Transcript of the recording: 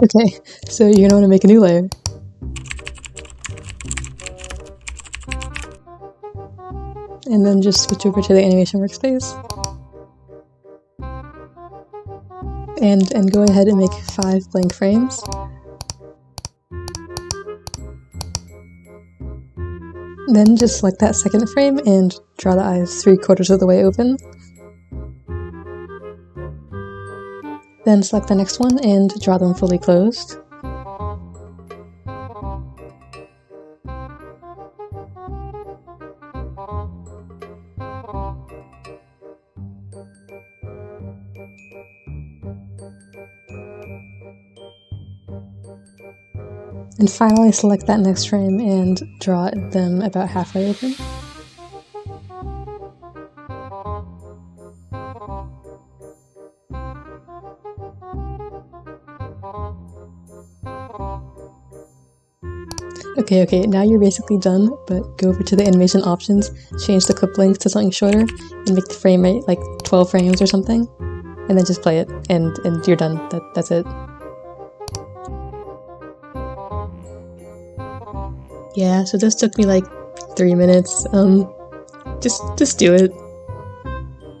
Okay, so you're gonna want to make a new layer. And then just switch over to the animation workspace. And go ahead and make 5 blank frames. Then just select that second frame and draw the eyes 3/4 of the way open. Then select the next one and draw them fully closed. And finally select that next frame and draw them about halfway open. Okay, now you're basically done, but go over to the animation options, change the clip length to something shorter, and make the frame rate like 12 frames or something, and then just play it, and you're done. That's it. Yeah, so this took me like 3 minutes. Just do it.